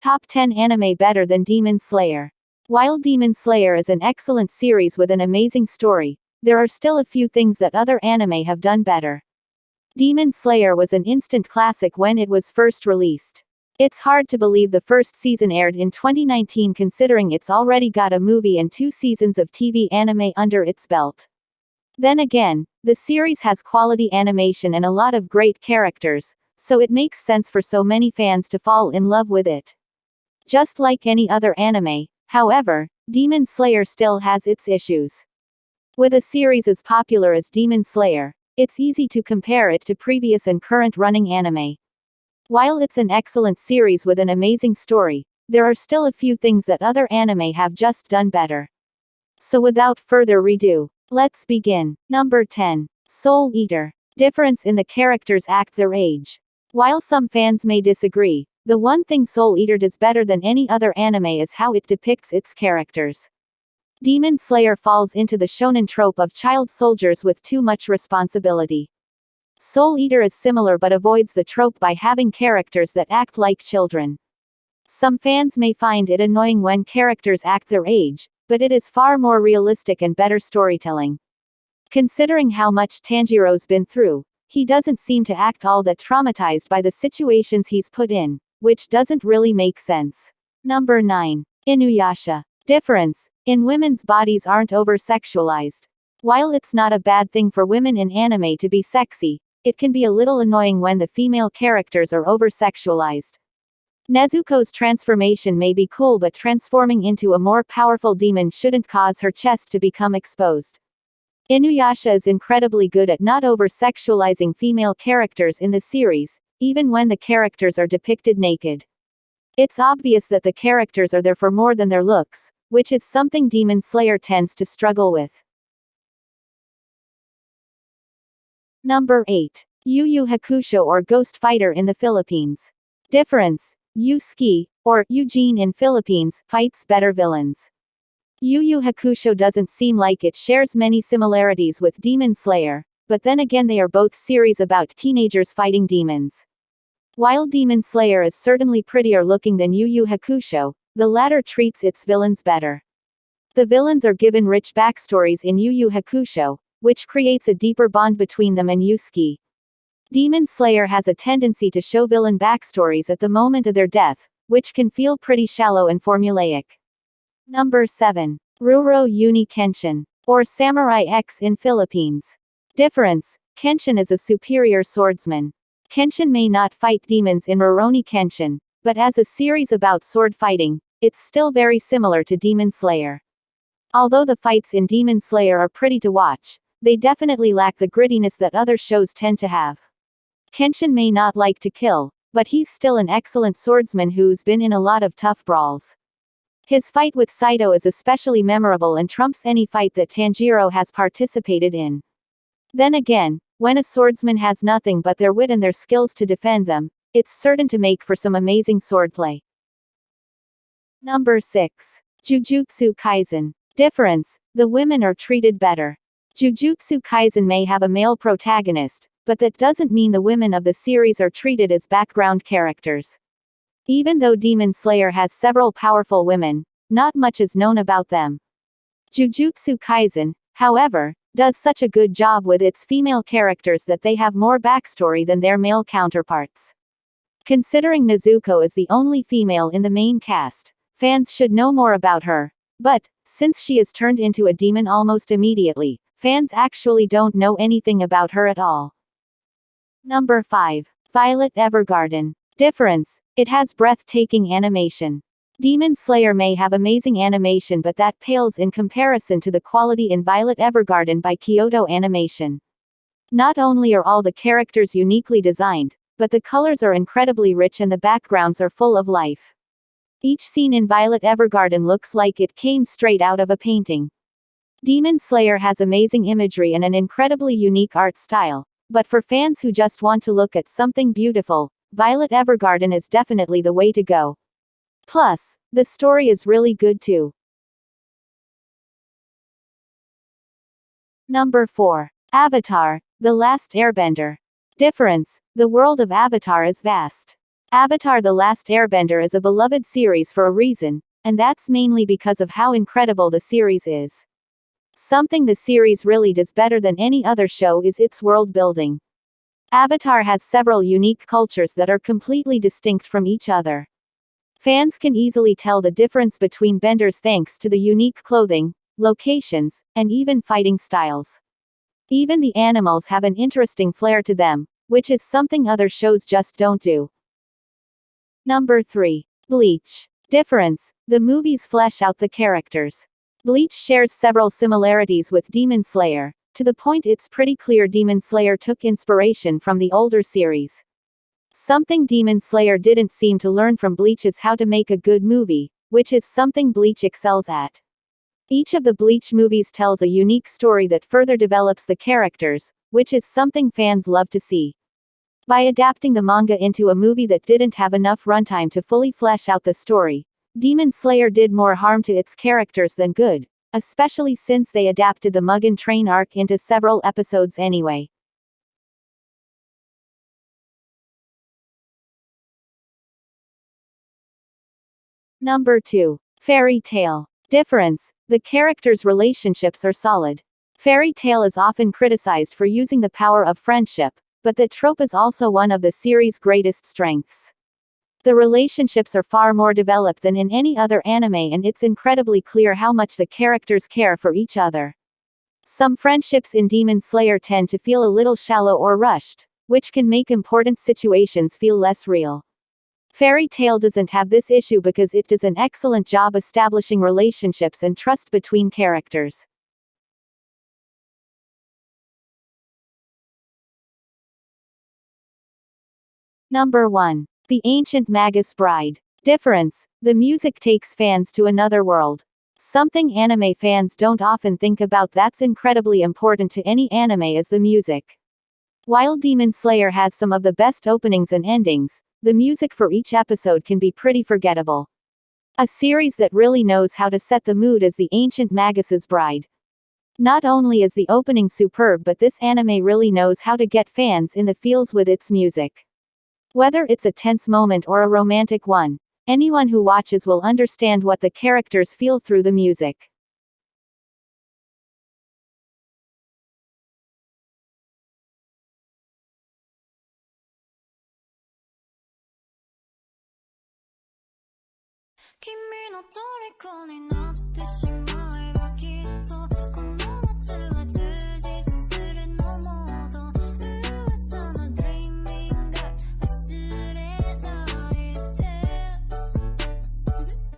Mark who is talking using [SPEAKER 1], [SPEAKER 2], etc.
[SPEAKER 1] Top 10 anime better than Demon Slayer. While Demon Slayer is an excellent series with an amazing story, there are still a few things that other anime have done better. Demon Slayer was an instant classic when it was first released. It's hard to believe the first season aired in 2019 considering it's already got a movie and 2 seasons of TV anime under its belt. Then again, the series has quality animation and a lot of great characters, so it makes sense for so many fans to fall in love with it. Just like any other anime, however, Demon Slayer still has its issues. With a series as popular as Demon Slayer, it's easy to compare it to previous and current running anime. While it's an excellent series with an amazing story, there are still a few things that other anime have just done better. So without further ado, let's begin. Number 10. Soul Eater. Difference in the characters act their age. While some fans may disagree, the one thing Soul Eater does better than any other anime is how it depicts its characters. Demon Slayer falls into the shonen trope of child soldiers with too much responsibility. Soul Eater is similar but avoids the trope by having characters that act like children. Some fans may find it annoying when characters act their age, but it is far more realistic and better storytelling. Considering how much Tanjiro's been through, he doesn't seem to act all that traumatized by the situations he's put in, which doesn't really make sense. Number 9. Inuyasha. Difference. In women's bodies aren't over-sexualized. While it's not a bad thing for women in anime to be sexy, it can be a little annoying when the female characters are over-sexualized. Nezuko's transformation may be cool but transforming into a more powerful demon shouldn't cause her chest to become exposed. Inuyasha is incredibly good at not over-sexualizing female characters in the series, even when the characters are depicted naked. It's obvious that the characters are there for more than their looks, which is something Demon Slayer tends to struggle with. Number 8. Yu Hakusho or Ghost Fighter in the Philippines. Difference. Yusuke, or Eugene in Philippines, fights better villains. Yu Hakusho doesn't seem like it shares many similarities with Demon Slayer, but then again they are both series about teenagers fighting demons. While Demon Slayer is certainly prettier looking than Yu Hakusho, the latter treats its villains better. The villains are given rich backstories in Yu Hakusho, which creates a deeper bond between them and Yusuke. Demon Slayer has a tendency to show villain backstories at the moment of their death, which can feel pretty shallow and formulaic. Number 7. Rurouni Kenshin, or Samurai X in Philippines. Difference. Kenshin is a superior swordsman. Kenshin may not fight demons in Rurouni Kenshin, but as a series about sword fighting, it's still very similar to Demon Slayer. Although the fights in Demon Slayer are pretty to watch, they definitely lack the grittiness that other shows tend to have. Kenshin may not like to kill, but he's still an excellent swordsman who's been in a lot of tough brawls. His fight with Saito is especially memorable and trumps any fight that Tanjiro has participated in. Then again, when a swordsman has nothing but their wit and their skills to defend them, it's certain to make for some amazing swordplay. Number 6. Jujutsu Kaisen. Difference. The women are treated better. Jujutsu Kaisen may have a male protagonist, but that doesn't mean the women of the series are treated as background characters. Even though Demon Slayer has several powerful women, not much is known about them. Jujutsu Kaisen, however, does such a good job with its female characters that they have more backstory than their male counterparts. Considering Nezuko is the only female in the main cast, fans should know more about her. But, since she is turned into a demon almost immediately, fans actually don't know anything about her at all. Number 5. Violet Evergarden. Difference. It has breathtaking animation. Demon Slayer may have amazing animation but that pales in comparison to the quality in Violet Evergarden by Kyoto Animation. Not only are all the characters uniquely designed, but the colors are incredibly rich and the backgrounds are full of life. Each scene in Violet Evergarden looks like it came straight out of a painting. Demon Slayer has amazing imagery and an incredibly unique art style, but for fans who just want to look at something beautiful, Violet Evergarden is definitely the way to go. Plus, the story is really good too. Number 4. Avatar, The Last Airbender. Difference. The world of Avatar is vast. Avatar: The Last Airbender is a beloved series for a reason, and that's mainly because of how incredible the series is. Something the series really does better than any other show is its world building. Avatar has several unique cultures that are completely distinct from each other. Fans can easily tell the difference between benders thanks to the unique clothing, locations, and even fighting styles. Even the animals have an interesting flair to them, which is something other shows just don't do. Number 3. Bleach. Difference. The movies flesh out the characters. Bleach shares several similarities with Demon Slayer, to the point it's pretty clear Demon Slayer took inspiration from the older series. Something Demon Slayer didn't seem to learn from Bleach is how to make a good movie, which is something Bleach excels at. Each of the Bleach movies tells a unique story that further develops the characters, which is something fans love to see. By adapting the manga into a movie that didn't have enough runtime to fully flesh out the story, Demon Slayer did more harm to its characters than good, especially since they adapted the Mugen Train arc into several episodes anyway. Number 2. Fairy Tail. Difference. The characters' relationships are solid. Fairy Tail is often criticized for using the power of friendship, but that trope is also one of the series' greatest strengths. The relationships are far more developed than in any other anime, and it's incredibly clear how much the characters care for each other. Some friendships in Demon Slayer tend to feel a little shallow or rushed, which can make important situations feel less real. Fairy Tail doesn't have this issue because it does an excellent job establishing relationships and trust between characters. Number 1. The Ancient Magus'bride. Difference. The music takes fans to another world. Something anime fans don't often think about that's incredibly important to any anime is the music. While Demon Slayer has some of the best openings and endings, the music for each episode can be pretty forgettable. A series that really knows how to set the mood is The Ancient Magus'bride. Not only is the opening superb, but this anime really knows how to get fans in the feels with its music. Whether it's a tense moment or a romantic one, anyone who watches will understand what the characters feel through the music.